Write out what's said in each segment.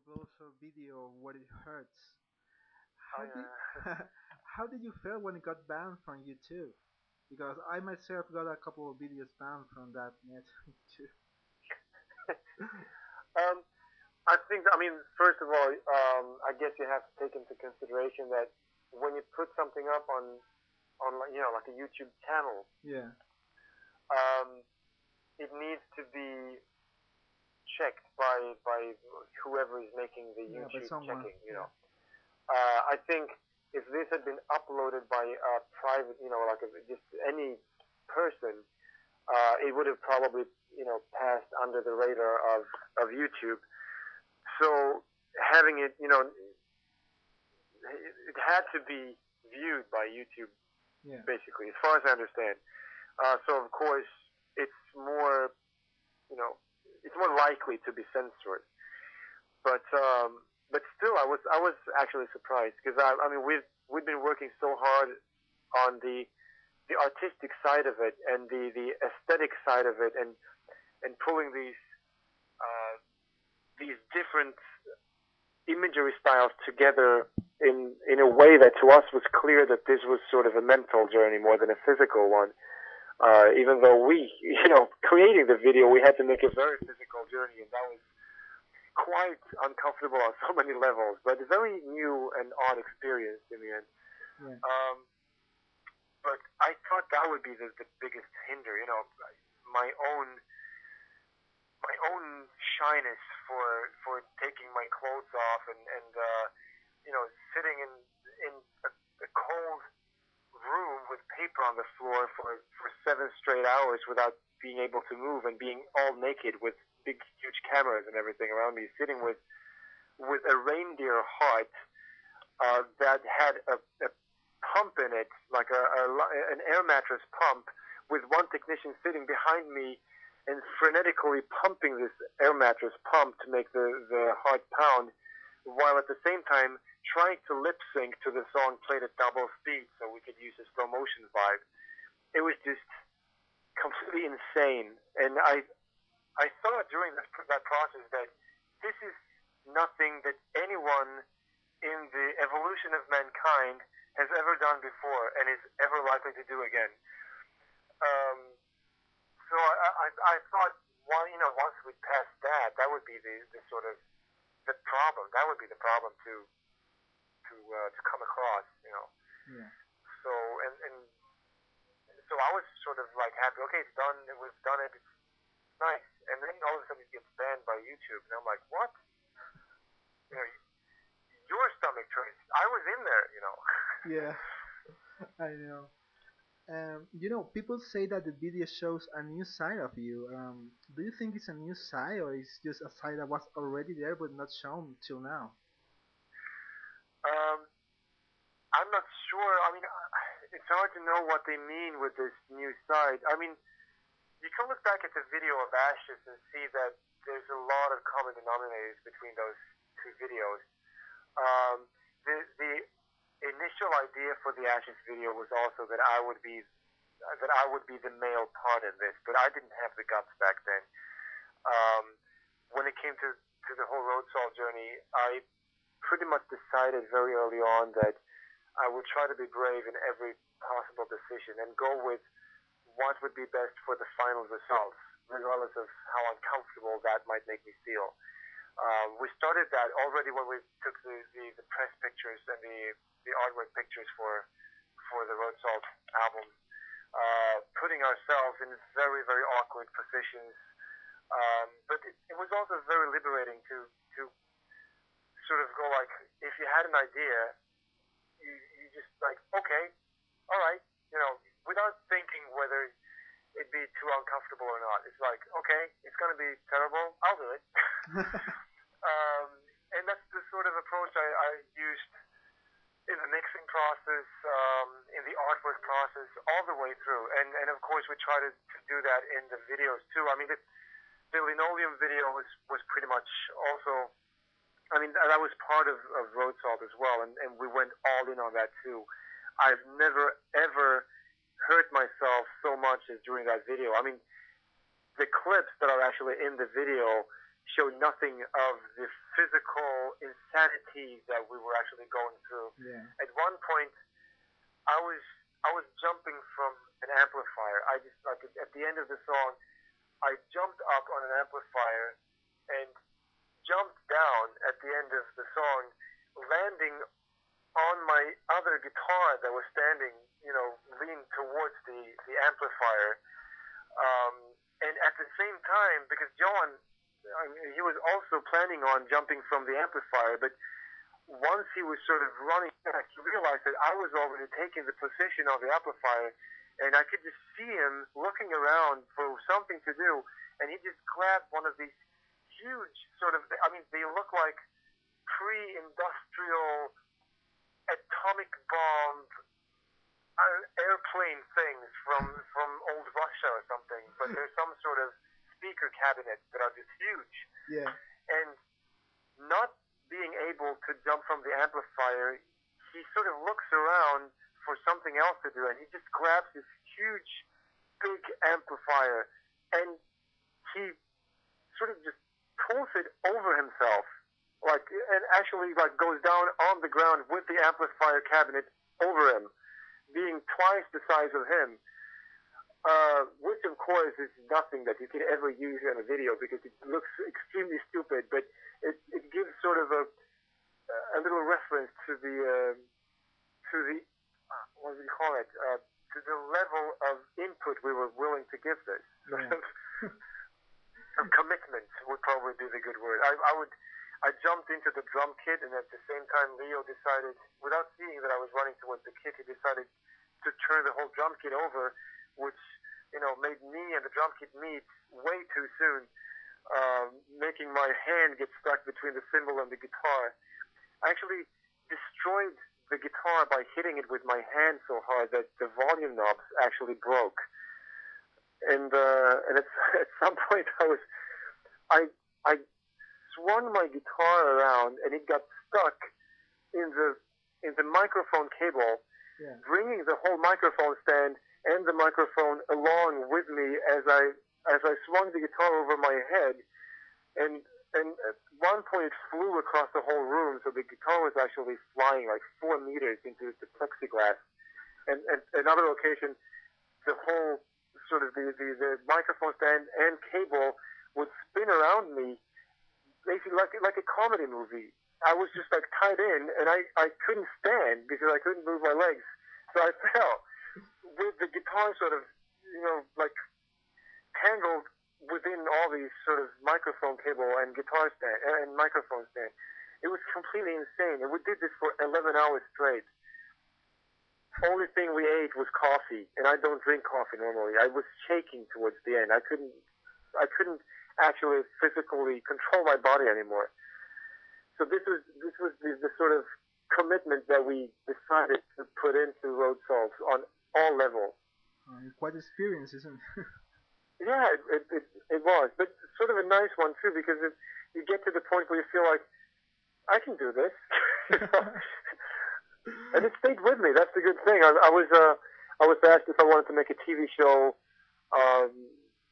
also video What It Hurts. Oh How did yeah. how did you feel when it got banned from YouTube? Because I myself got a couple of videos banned from that net too. um, I think. I mean, first of all, I guess you have to take into consideration that when you put something up on like a YouTube channel, Yeah, um, it needs to be checked by whoever is making the yeah, by YouTube someone. checking. Yeah, I think if this had been uploaded by a private, like just any person, it would have probably passed under the radar of YouTube. So having it, it had to be viewed by YouTube, yeah, basically, as far as I understand. So of course, it's more, you know, it's more likely to be censored. But still, I was actually surprised because I mean we've been working so hard on the artistic side of it and the aesthetic side of it and pulling uh, these different imagery styles together in a way that to us was clear that this was sort of a mental journey more than a physical one. Even though we, creating the video, we had to make a very physical journey, and that was quite uncomfortable on so many levels, but a very new and odd experience in the end. yeah, Um, but I thought that would be the biggest hinder, my own my own shyness for taking my clothes off and sitting in a cold room with paper on the floor for 7 straight hours without being able to move and being all naked with big huge cameras and everything around me, sitting with a reindeer heart that had a pump in it, like an air mattress pump, with one technician sitting behind me and frenetically pumping this air mattress pump to make the heart pound, while at the same time trying to lip sync to the song played at double speed so we could use a slow motion vibe. It was just completely insane, and I thought during that process that this is nothing that anyone in the evolution of mankind has ever done before and is ever likely to do again. Um, so I thought, well, once we passed that, that would be the sort of the problem. That would be the problem to come across. yeah. So and so I was sort of like happy. Okay, it's done. We've done it. It's nice. And then all of a sudden it gets banned by YouTube, and I'm like, what? You know, your stomach turns. I was in there. Yeah, I know. People say that the video shows a new side of you. Do you think it's a new side or it's just a side that was already there but not shown till now? um, I'm not sure. I mean, it's hard to know what they mean with this new side. I mean, you can look back at the video of Ashes and see that there's a lot of common denominators between those two videos. Um, the initial idea for the Ashes video was also that I would be the male part in this, but I didn't have the guts back then. Um, when it came to the whole road salt journey, I pretty much decided very early on that I would try to be brave in every possible decision and go with what would be best for the final results, regardless of how uncomfortable that might make me feel. We started that already when we took the press pictures and the artwork pictures for the Road Salt album, putting ourselves in very, very awkward positions. But it was also very liberating to sort of go like, if you had an idea, you just like, okay, all right, without thinking whether it'd be too uncomfortable or not. It's like, okay, it's going to be terrible. I'll do it. um, and that's the sort of approach I used in the mixing process, in the artwork process, all the way through. And of course, we try to do that in the videos too. I mean, the linoleum video was pretty much also. I mean, that was part of Road Salt as well, and we went all in on that too. I've never ever hurt myself so much as during that video. I mean, the clips that are actually in the video showed nothing of the physical insanity that we were actually going through. Yeah. At one point, I was I was jumping from an amplifier. I just like at the end of the song, I jumped up on an amplifier and jumped down at the end of the song, landing on my other guitar that was standing, leaned towards the amplifier. Um, and at the same time, because John, I mean, he was also planning on jumping from the amplifier, but once he was sort of running back, he realized that I was already taking the position of the amplifier, and I could just see him looking around for something to do, and he just grabbed one of these huge sort of, I mean, they look like pre-industrial atomic bomb airplane things from old Russia or something, but there's some sort of speaker cabinets that are just huge. Yeah. And not being able to jump from the amplifier, he sort of looks around for something else to do, and he just grabs this huge, big amplifier, and he sort of just pulls it over himself, and actually goes down on the ground with the amplifier cabinet over him, being twice the size of him. Which of course is nothing that you can ever use in a video because it looks extremely stupid, but it gives sort of a little reference to the what do you call it, to the level of input we were willing to give this. Yeah. Commitment would probably be the good word. I jumped into the drum kit, and at the same time Leo decided, without seeing that I was running towards the kit, he decided to turn the whole drum kit over, which made me and the drum kit meet way too soon, making my hand get stuck between the cymbal and the guitar. I actually destroyed the guitar by hitting it with my hand so hard that the volume knobs actually broke. And at some point I swung my guitar around and it got stuck in the microphone cable, Yeah. bringing the whole microphone stand and the microphone along with me as I swung the guitar over my head, and at one point it flew across the whole room, so the guitar was actually flying like 4 meters into the plexiglass. And at another occasion, the whole sort of the microphone stand and cable would spin around me, basically like a comedy movie. I was just tied in, and I couldn't stand because I couldn't move my legs, so I fell with the guitar sort of tangled within all these sort of microphone cable and guitar stand and microphone stand. It was completely insane, and we did this for 11 hours straight. Only thing we ate was coffee, and I don't drink coffee normally. I was shaking towards the end. I couldn't actually physically control my body anymore. So this was the sort of commitment that we decided to put into Road Solves on all levels. Quite experience, isn't it? Yeah, it was, but sort of a nice one too, because you get to the point where you feel like I can do this, and it stayed with me. That's the good thing. I was asked if I wanted to make a TV show,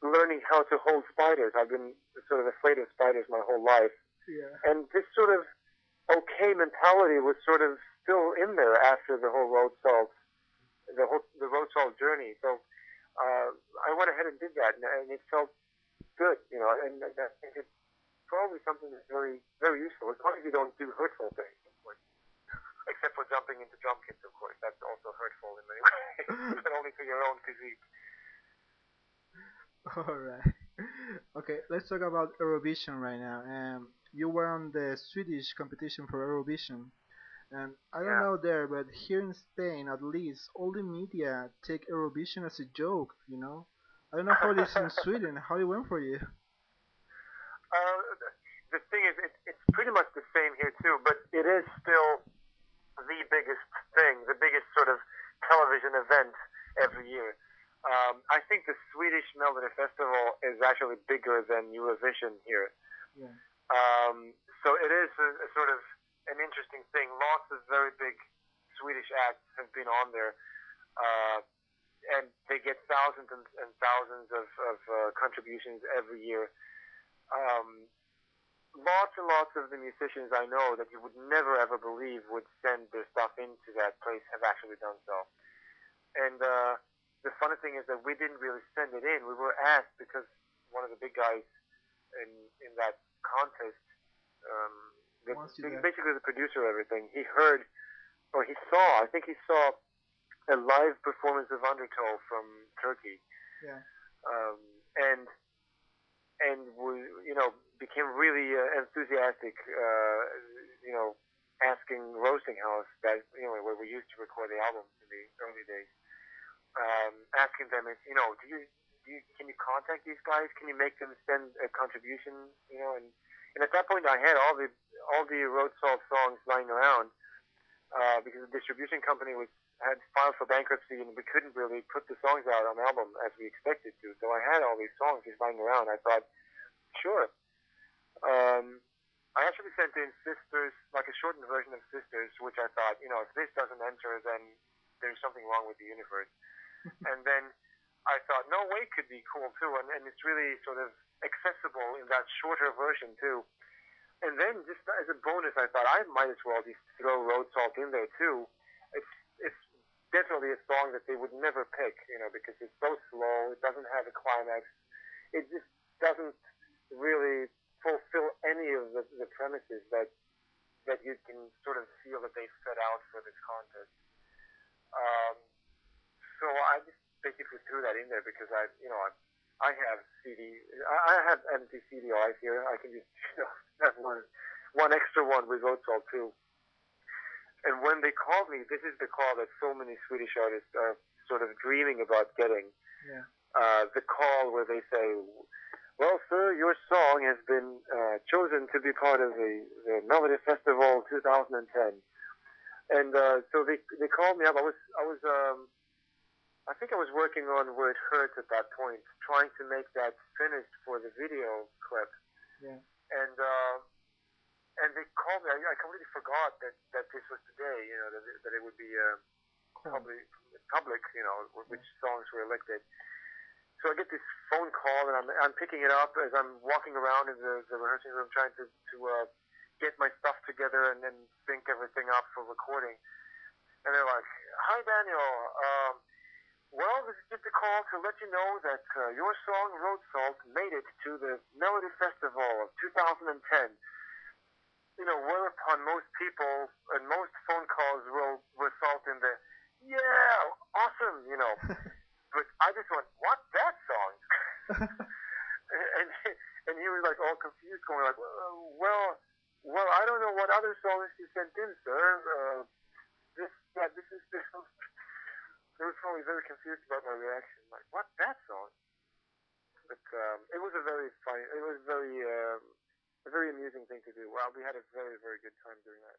learning how to hold spiders. I've been sort of afraid of spiders my whole life. Yeah. And this sort of okay mentality was sort of still in there after the whole Road Solves, the Road Solves journey. So I went ahead and did that, and it felt good, and I think it's probably something that's very, very useful, as long as you don't do hurtful things, of course. Except for jumping into drum kits, of course. That's also hurtful in many ways, but only to your own physique. Alright. Okay, let's talk about Eurovision right now. You were on the Swedish competition for Eurovision. And I don't know there, but here in Spain, at least, all the media take Eurovision as a joke, I don't know how it is in Sweden. How it went for you? The thing is, it's pretty much the same here too, but it is still the biggest thing, the biggest sort of television event every year. I think the Swedish Melody Festival is actually bigger than Eurovision here. Yeah. So it is a sort of an interesting thing. Lots of very big Swedish acts have been on there, and they get thousands and thousands of contributions every year. lots and lots of the musicians I know that you would never ever believe would send their stuff into that place have actually done so. And the funny thing is that we didn't really send it in. We were asked because one of the big guys in that contest, um, Once you there. basically the producer of everything, he heard or he saw. I think he saw a live performance of Undertow from Turkey, Yeah. um, and we, became really enthusiastic. Asking Roasting House, that where we used to record the albums in the early days, asking them, can you contact these guys? Can you make them send a contribution? And at that point, I had all the Road Salt songs lying around because the distribution company had filed for bankruptcy, and we couldn't really put the songs out on the album as we expected to. So I had all these songs just lying around. I thought, sure. I actually sent in Sisters, like a shortened version of Sisters, which I thought, if this doesn't enter, then there's something wrong with the universe. And then I thought, No Way could be cool too, and it's really sort of accessible in that shorter version too. And then just as a bonus, I thought I might as well just throw Road Salt in there too. It's definitely a song that they would never pick, because it's so slow. It doesn't have a climax. It just doesn't really fulfill any of the premises that you can sort of feel that they set out for this contest. So I just basically threw that in there because I have I have empty CD-ROMs here. I can just have one extra one with Road Salt too. And when they called me, this is the call that so many Swedish artists are sort of dreaming about getting. Yeah. The call where they say, well, sir, your song has been chosen to be part of the Melody Festival 2010. And so they called me up. I think I was working on Where It Hurts at that point, trying to make that finished for the video clip. Yeah. And they called me. I completely forgot that this was today. That it would be public. Which songs were elected. So I get this phone call, and I'm picking it up as I'm walking around in the rehearsing room, trying to get my stuff together and then sync everything up for recording. And they're like, "Hi, Daniel. Well, this is just a call to let you know that your song Road Salt made it to the Melody Festival of 2010." Whereupon most people and most phone calls will result in the, "Yeah, awesome," But I just went, "What? That song?" and he was like all confused, going like, well, I don't know what other songs you sent in, sir. This is this. They were probably very confused about my reaction. Like, what? That song? But it was a very funny. It was a very amusing thing to do. Well, we had a very, very good time doing that.